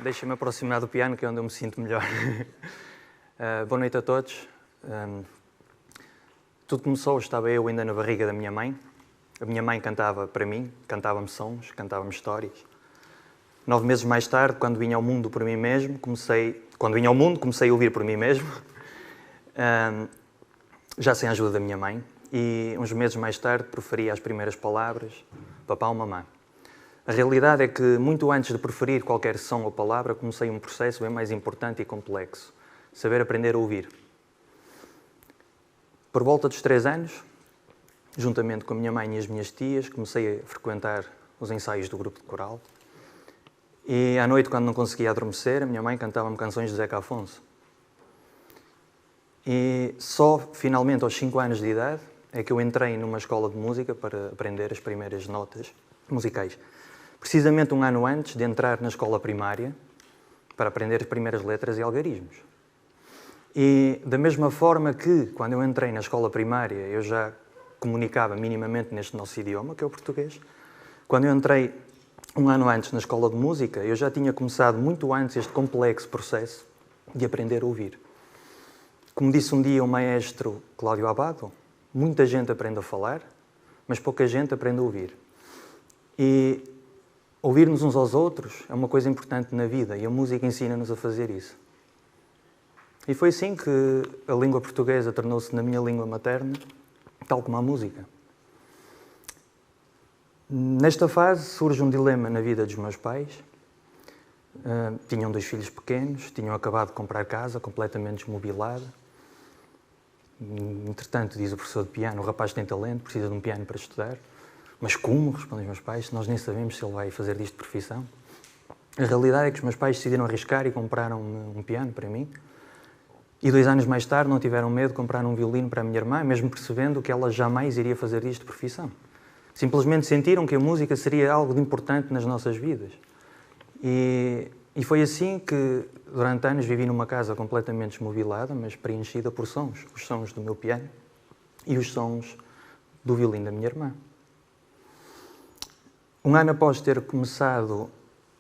Deixa-me aproximar do piano, que é onde eu me sinto melhor. Boa noite a todos. Tudo começou, estava eu ainda na barriga da minha mãe. A minha mãe cantava para mim, cantava-me sons, cantava-me histórias. 9 meses mais tarde, quando vinha ao mundo por mim mesmo, comecei a ouvir por mim mesmo, já sem a ajuda da minha mãe. E uns meses mais tarde proferia as primeiras palavras, papá ou mamã. A realidade é que, muito antes de preferir qualquer som ou palavra, comecei um processo bem mais importante e complexo. Saber aprender a ouvir. Por volta dos 3 anos, juntamente com a minha mãe e as minhas tias, comecei a frequentar os ensaios do grupo de coral. E à noite, quando não conseguia adormecer, a minha mãe cantava-me canções de Zeca Afonso. E só finalmente aos 5 anos de idade é que eu entrei numa escola de música para aprender as primeiras notas musicais. Precisamente um ano antes de entrar na escola primária para aprender as primeiras letras e algarismos. E da mesma forma que, quando eu entrei na escola primária, eu já comunicava minimamente neste nosso idioma, que é o português, quando eu entrei um ano antes na escola de música, eu já tinha começado muito antes este complexo processo de aprender a ouvir. Como disse um dia o maestro Cláudio Abado, muita gente aprende a falar, mas pouca gente aprende a ouvir. E ouvir-nos uns aos outros é uma coisa importante na vida e a música ensina-nos a fazer isso. E foi assim que a língua portuguesa tornou-se na minha língua materna, tal como a música. Nesta fase surge um dilema na vida dos meus pais. Tinham 2 filhos pequenos, tinham acabado de comprar casa, completamente desmobilada. Entretanto, diz o professor de piano, o rapaz tem talento, precisa de um piano para estudar. Mas como? Respondem os meus pais, nós nem sabemos se ele vai fazer disto profissão. A realidade é que os meus pais decidiram arriscar e compraram um piano para mim. E 2 anos mais tarde não tiveram medo de comprar um violino para a minha irmã, mesmo percebendo que ela jamais iria fazer disto de profissão. Simplesmente sentiram que a música seria algo de importante nas nossas vidas. E foi assim que, durante anos, vivi numa casa completamente desmobilada, mas preenchida por sons. Os sons do meu piano e os sons do violino da minha irmã. Um ano após ter começado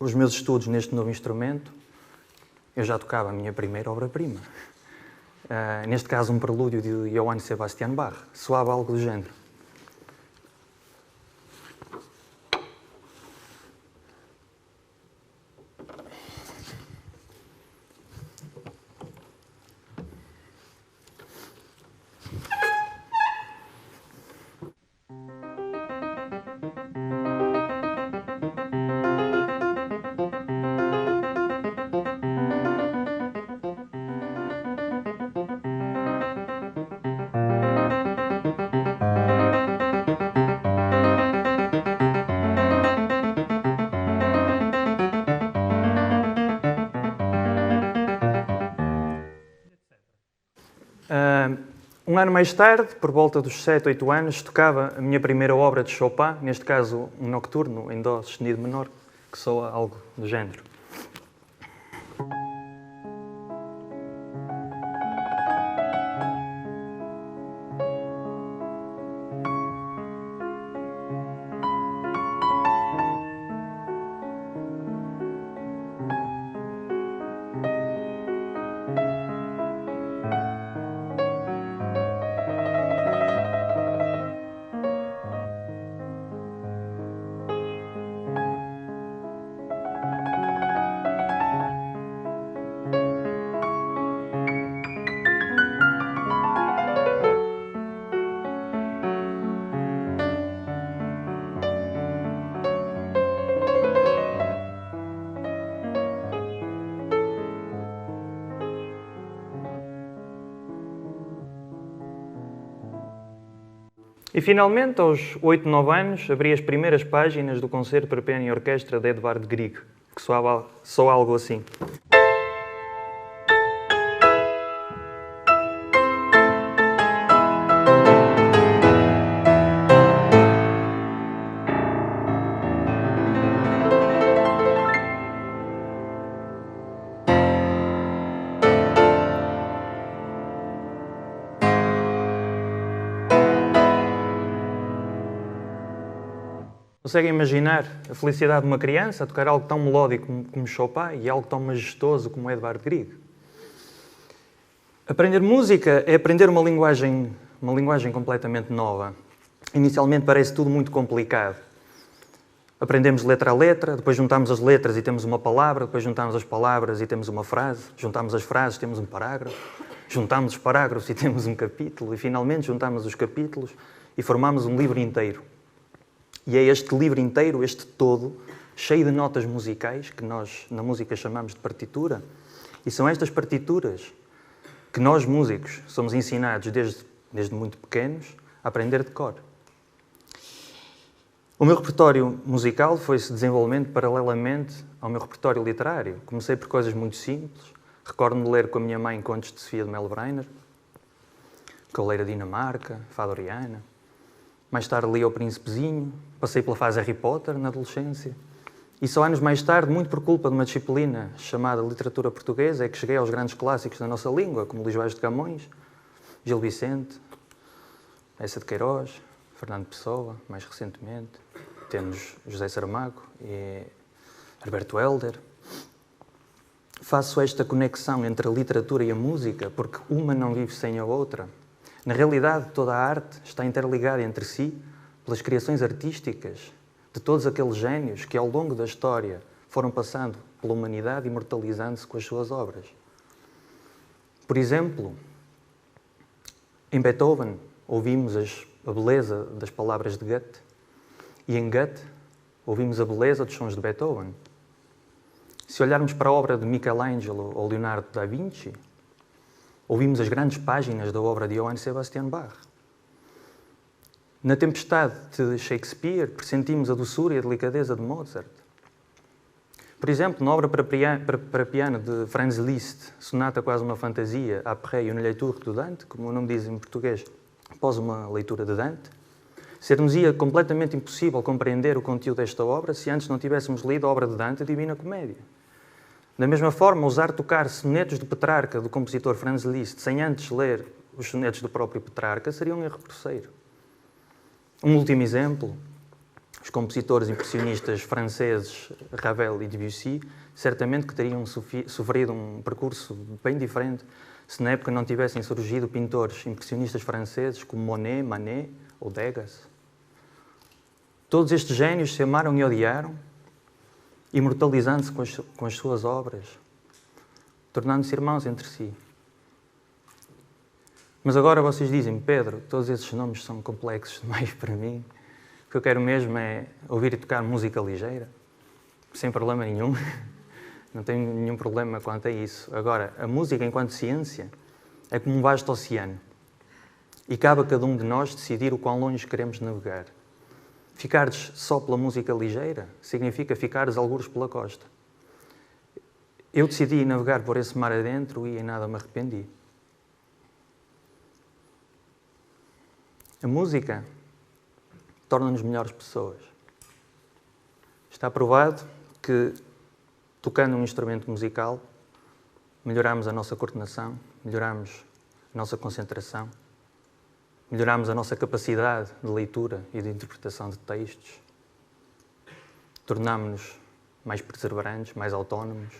os meus estudos neste novo instrumento, eu já tocava a minha primeira obra-prima. Neste caso, um prelúdio de Johann Sebastian Bach. Soava algo do género. Um ano mais tarde, por volta dos 7, 8 anos, tocava a minha primeira obra de Chopin, neste caso um nocturno em dó sustenido menor, que soa algo do género. E finalmente, aos 8, 9 anos, abri as primeiras páginas do concerto para piano e orquestra de Edvard Grieg, que soa algo assim. Conseguem imaginar a felicidade de uma criança a tocar algo tão melódico como Chopin e algo tão majestoso como Edvard Grieg? Aprender música é aprender uma linguagem completamente nova. Inicialmente parece tudo muito complicado. Aprendemos letra a letra, depois juntamos as letras e temos uma palavra, depois juntamos as palavras e temos uma frase, juntamos as frases e temos um parágrafo, juntamos os parágrafos e temos um capítulo e finalmente juntamos os capítulos e formamos um livro inteiro. E é este livro inteiro, este todo, cheio de notas musicais, que nós na música chamamos de partitura, e são estas partituras que nós músicos somos ensinados desde muito pequenos a aprender de cor. O meu repertório musical foi-se desenvolvendo paralelamente ao meu repertório literário. Comecei por coisas muito simples. Recordo-me de ler com a minha mãe contos de Sofia de Melo Breiner, Cavaleira Dinamarca, Fadoriana. Mais tarde li O Príncipezinho, passei pela fase Harry Potter na adolescência. E só anos mais tarde, muito por culpa de uma disciplina chamada Literatura Portuguesa, é que cheguei aos grandes clássicos da nossa língua, como Luís Vaz de Camões, Gil Vicente, Eça de Queiroz, Fernando Pessoa, mais recentemente. Temos José Saramago e Alberto Helder. Faço esta conexão entre a literatura e a música porque uma não vive sem a outra. Na realidade, toda a arte está interligada entre si pelas criações artísticas de todos aqueles génios que, ao longo da história, foram passando pela humanidade, imortalizando-se com as suas obras. Por exemplo, em Beethoven, ouvimos a beleza das palavras de Goethe e em Goethe ouvimos a beleza dos sons de Beethoven. Se olharmos para a obra de Michelangelo ou Leonardo da Vinci, ouvimos as grandes páginas da obra de Johann Sebastian Bach. Na Tempestade de Shakespeare, pressentimos a doçura e a delicadeza de Mozart. Por exemplo, na obra para piano de Franz Liszt, Sonata Quase uma Fantasia, Après une lecture de Dante, como o nome diz em português, após uma leitura de Dante, ser-nos-ia completamente impossível compreender o conteúdo desta obra se antes não tivéssemos lido a obra de Dante, a Divina Comédia. Da mesma forma, ousar tocar sonetos de Petrarca, do compositor Franz Liszt, sem antes ler os sonetos do próprio Petrarca, seria um erro grosseiro. Um último exemplo, os compositores impressionistas franceses Ravel e Debussy certamente que teriam sofrido um percurso bem diferente se na época não tivessem surgido pintores impressionistas franceses como Monet, Manet ou Degas. Todos estes génios se amaram e odiaram, imortalizando-se com as suas obras, tornando-se irmãos entre si. Mas agora vocês dizem, Pedro, todos esses nomes são complexos demais para mim. O que eu quero mesmo é ouvir e tocar música ligeira, sem problema nenhum. Não tenho nenhum problema quanto a isso. Agora, a música enquanto ciência é como um vasto oceano. E cabe a cada um de nós decidir o quão longe queremos navegar. Ficares só pela música ligeira significa ficares algures pela costa. Eu decidi navegar por esse mar adentro e em nada me arrependi. A música torna-nos melhores pessoas. Está provado que, tocando um instrumento musical, melhoramos a nossa coordenação, melhoramos a nossa concentração, melhoramos a nossa capacidade de leitura e de interpretação de textos, tornámos-nos mais perseverantes, mais autónomos,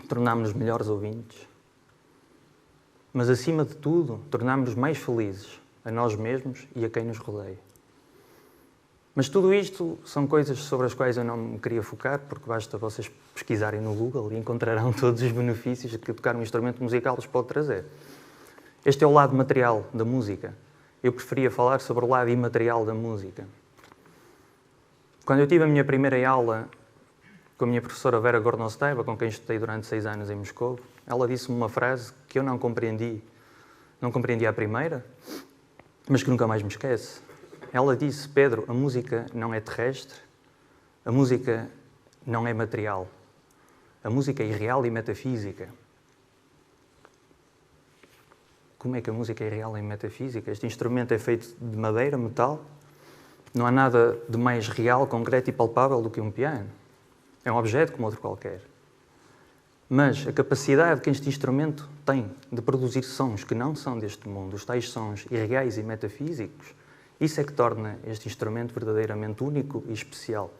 tornámos-nos melhores ouvintes, mas, acima de tudo, tornámos-nos mais felizes a nós mesmos e a quem nos rodeia. Mas tudo isto são coisas sobre as quais eu não me queria focar, porque basta vocês pesquisarem no Google e encontrarão todos os benefícios que tocar um instrumento musical vos pode trazer. Este é o lado material da música. Eu preferia falar sobre o lado imaterial da música. Quando eu tive a minha primeira aula com a minha professora Vera Gornosteva, com quem estudei durante 6 anos em Moscou, ela disse-me uma frase que eu não compreendi à primeira, mas que nunca mais me esquece. Ela disse, Pedro, a música não é terrestre, a música não é material, a música é irreal e metafísica. Como é que a música é irreal e metafísica? Este instrumento é feito de madeira, metal, não há nada de mais real, concreto e palpável do que um piano. É um objeto como outro qualquer. Mas a capacidade que este instrumento tem de produzir sons que não são deste mundo, os tais sons irreais e metafísicos, Isso é que torna este instrumento verdadeiramente único e especial.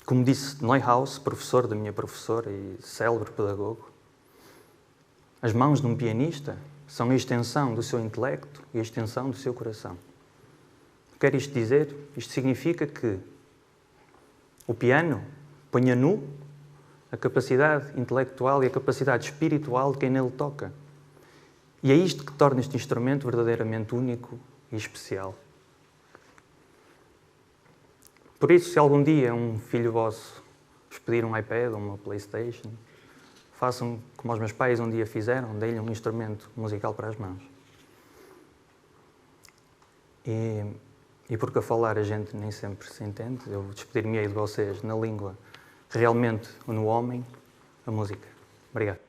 Como disse Neuhaus, professor da minha professora e célebre pedagogo, as mãos de um pianista são a extensão do seu intelecto e a extensão do seu coração. O que quer isto dizer? Isto significa que o piano põe a nu a capacidade intelectual e a capacidade espiritual de quem nele toca. E é isto que torna este instrumento verdadeiramente único e especial. Por isso, se algum dia um filho vosso vos pedir um iPad ou uma PlayStation, façam como os meus pais um dia fizeram, deem-lhe um instrumento musical para as mãos. E porque a falar a gente nem sempre se entende, eu despedir-me-ei de vocês na língua realmente no homem, a música. Obrigado.